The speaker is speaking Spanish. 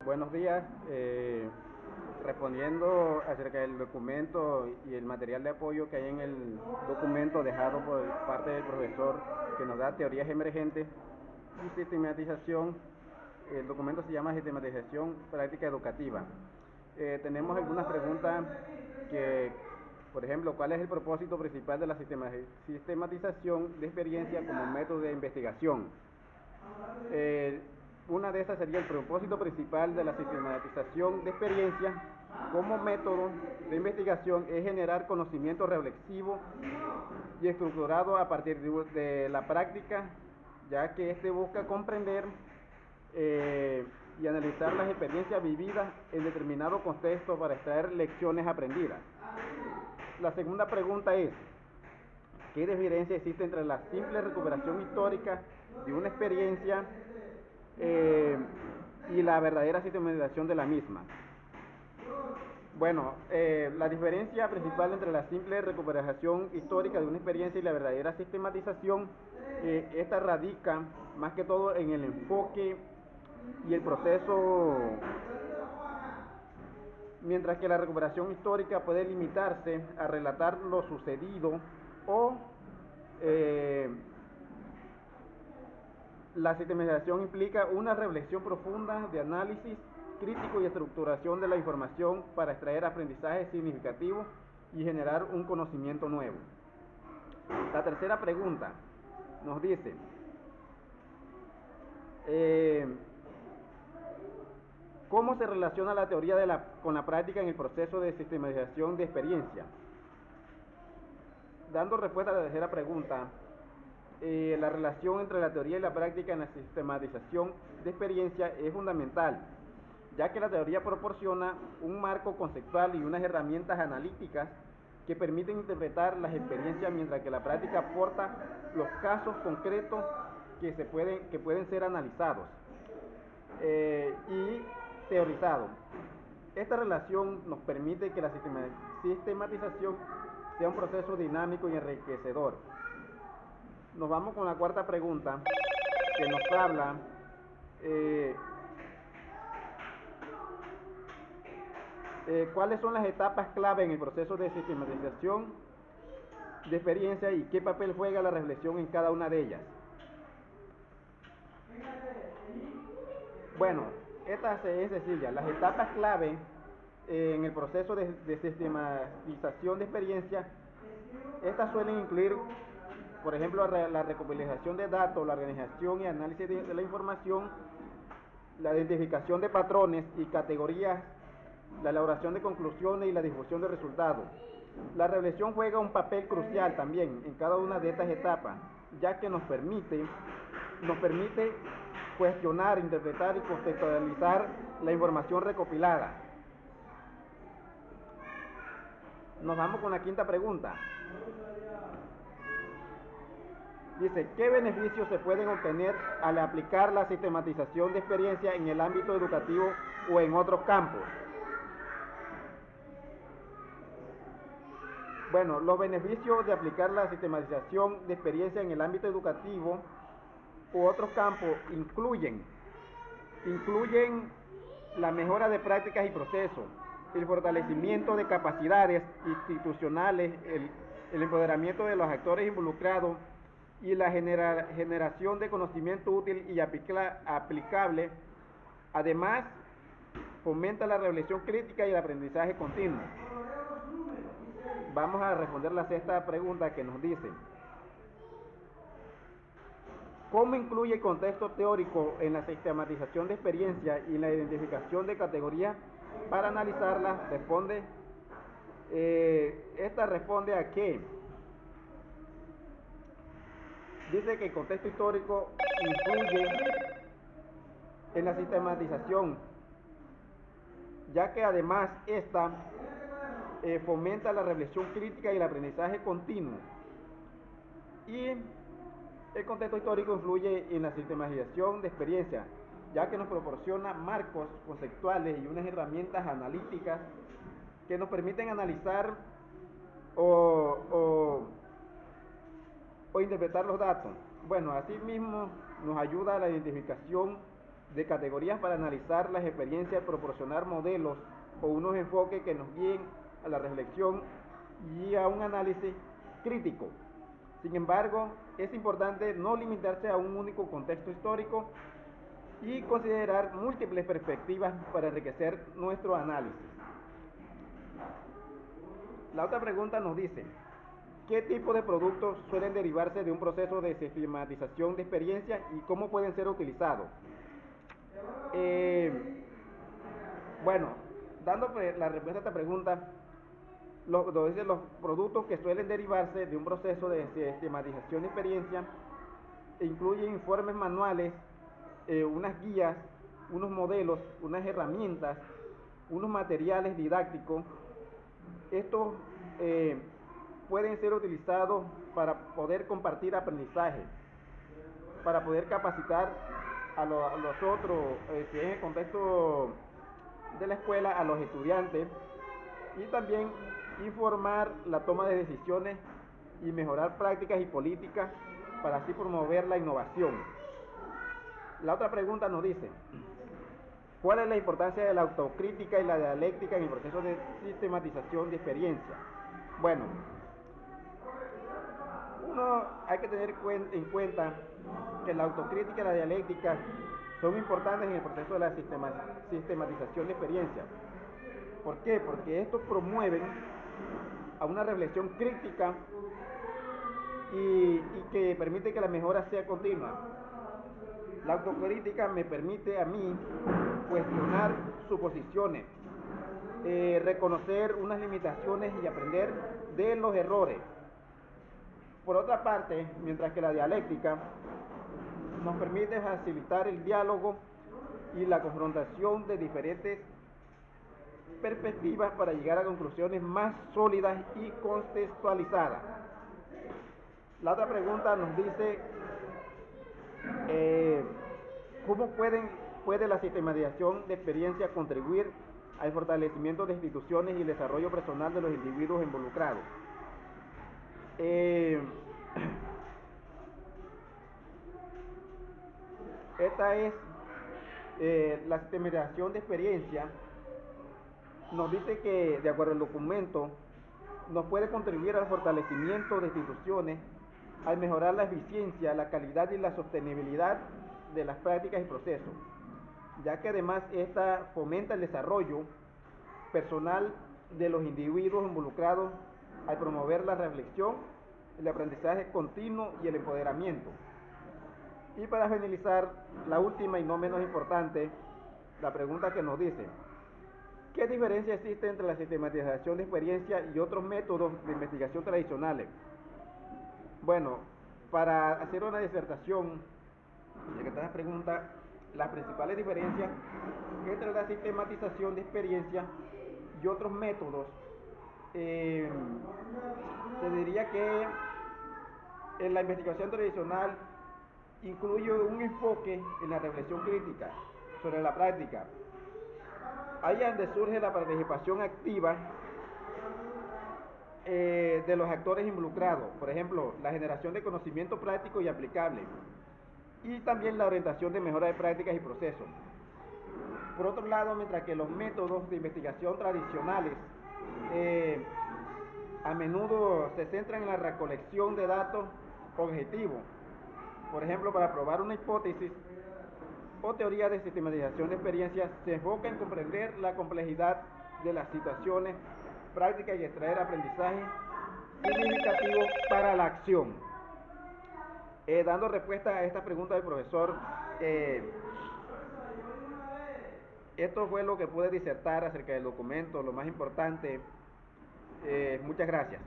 Buenos días. Respondiendo acerca del documento y el material de apoyo que hay en el documento dejado por parte del profesor que nos da teorías emergentes y sistematización, el documento se llama Sistematización Práctica Educativa. Tenemos algunas preguntas que, por ejemplo, ¿cuál es el propósito principal de la sistematización de experiencia como método de investigación? Eh, una de estas sería el propósito principal de la sistematización de experiencia como método de investigación es generar conocimiento reflexivo y estructurado a partir de la práctica, ya que este busca comprender y analizar las experiencias vividas en determinado contexto para extraer lecciones aprendidas. La segunda pregunta es, ¿qué diferencia existe entre la simple recuperación histórica de una experiencia y la verdadera sistematización de la misma? Bueno, la diferencia principal entre la simple recuperación histórica de una experiencia y la verdadera sistematización, esta radica más que todo en el enfoque y el proceso, mientras que la recuperación histórica puede limitarse a relatar lo sucedido o la sistematización implica una reflexión profunda de análisis crítico y estructuración de la información para extraer aprendizajes significativos y generar un conocimiento nuevo. La tercera pregunta nos dice, ¿cómo se relaciona la teoría con la práctica en el proceso de sistematización de experiencia? Dando respuesta a la tercera pregunta, la relación entre la teoría y la práctica en la sistematización de experiencia es fundamental, ya que la teoría proporciona un marco conceptual y unas herramientas analíticas que permiten interpretar las experiencias, mientras que la práctica aporta los casos concretos que pueden ser analizados y teorizados. Esta relación nos permite que la sistematización sea un proceso dinámico y enriquecedor. Nos vamos con la cuarta pregunta, que nos habla cuáles son las etapas clave en el proceso de sistematización de experiencia y qué papel juega la reflexión en cada una de ellas. Bueno, esta es sencilla. Las etapas clave en el proceso de sistematización de experiencia, estas suelen incluir, por ejemplo, la recopilación de datos, la organización y análisis de la información, la identificación de patrones y categorías, la elaboración de conclusiones y la difusión de resultados. La reflexión juega un papel crucial también en cada una de estas etapas, ya que nos permite cuestionar, interpretar y contextualizar la información recopilada. Nos vamos con la quinta pregunta. Dice, ¿qué beneficios se pueden obtener al aplicar la sistematización de experiencia en el ámbito educativo o en otros campos? Bueno, los beneficios de aplicar la sistematización de experiencia en el ámbito educativo u otros campos incluyen la mejora de prácticas y procesos, el fortalecimiento de capacidades institucionales, el empoderamiento de los actores involucrados y la generación de conocimiento útil y aplicable. Además, fomenta la reflexión crítica y el aprendizaje continuo. Vamos a responder la sexta pregunta que nos dice, ¿cómo influye el contexto teórico en la sistematización de experiencia y la identificación de categorías para analizarlas? Esta responde a que dice que el contexto histórico influye en la sistematización, ya que además esta fomenta la reflexión crítica y el aprendizaje continuo. Y el contexto histórico influye en la sistematización de experiencia, ya que nos proporciona marcos conceptuales y unas herramientas analíticas que nos permiten analizar o interpretar los datos. Bueno, asimismo nos ayuda a la identificación de categorías para analizar las experiencias, proporcionar modelos o unos enfoques que nos guíen a la reflexión y a un análisis crítico. Sin embargo, es importante no limitarse a un único contexto histórico y considerar múltiples perspectivas para enriquecer nuestro análisis. La otra pregunta nos dice, ¿qué tipo de productos suelen derivarse de un proceso de sistematización de experiencias y cómo pueden ser utilizados? Bueno, dando la respuesta a esta pregunta, los productos que suelen derivarse de un proceso de sistematización de experiencia incluyen informes manuales, unas guías, unos modelos, unas herramientas, unos materiales didácticos. Estos pueden ser utilizados para poder compartir aprendizaje, para poder capacitar a los otros, si es en el contexto de la escuela, a los estudiantes, y también informar la toma de decisiones y mejorar prácticas y políticas para así promover la innovación. La otra pregunta nos dice, ¿cuál es la importancia de la autocrítica y la dialéctica en el proceso de sistematización de experiencia? Bueno, uno hay que tener en cuenta que la autocrítica y la dialéctica son importantes en el proceso de la sistematización de experiencia. ¿Por qué? Porque estos promueven a una reflexión crítica y que permite que la mejora sea continua. La autocrítica me permite a mí cuestionar suposiciones, reconocer unas limitaciones y aprender de los errores. Por otra parte, mientras que la dialéctica nos permite facilitar el diálogo y la confrontación de diferentes perspectivas para llegar a conclusiones más sólidas y contextualizadas. La otra pregunta nos dice, ¿cómo puede la sistematización de experiencia contribuir al fortalecimiento de instituciones y el desarrollo personal de los individuos involucrados? Esta es la sistematización de experiencia. Nos dice que, de acuerdo al documento, nos puede contribuir al fortalecimiento de instituciones, al mejorar la eficiencia, la calidad y la sostenibilidad de las prácticas y procesos, ya que además esta fomenta el desarrollo personal de los individuos involucrados al promover la reflexión, el aprendizaje continuo y el empoderamiento. Y para finalizar, la última y no menos importante, la pregunta que nos dice, ¿qué diferencia existe entre la sistematización de experiencia y otros métodos de investigación tradicionales? Bueno, para hacer una disertación, ya que esta pregunta, las principales diferencias entre la sistematización de experiencia y otros métodos, se diría que en la investigación tradicional incluye un enfoque en la reflexión crítica sobre la práctica. Ahí es donde surge la participación activa de los actores involucrados, por ejemplo, la generación de conocimiento práctico y aplicable, y también la orientación de mejora de prácticas y procesos. Por otro lado, mientras que los métodos de investigación tradicionales a menudo se centran en la recolección de datos objetivos, por ejemplo, para probar una hipótesis o teoría de sistematización de experiencias, se enfoca en comprender la complejidad de las situaciones prácticas y extraer aprendizaje significativo para la acción. Dando respuesta a esta pregunta del profesor, esto fue lo que pude disertar acerca del documento, lo más importante. Muchas gracias.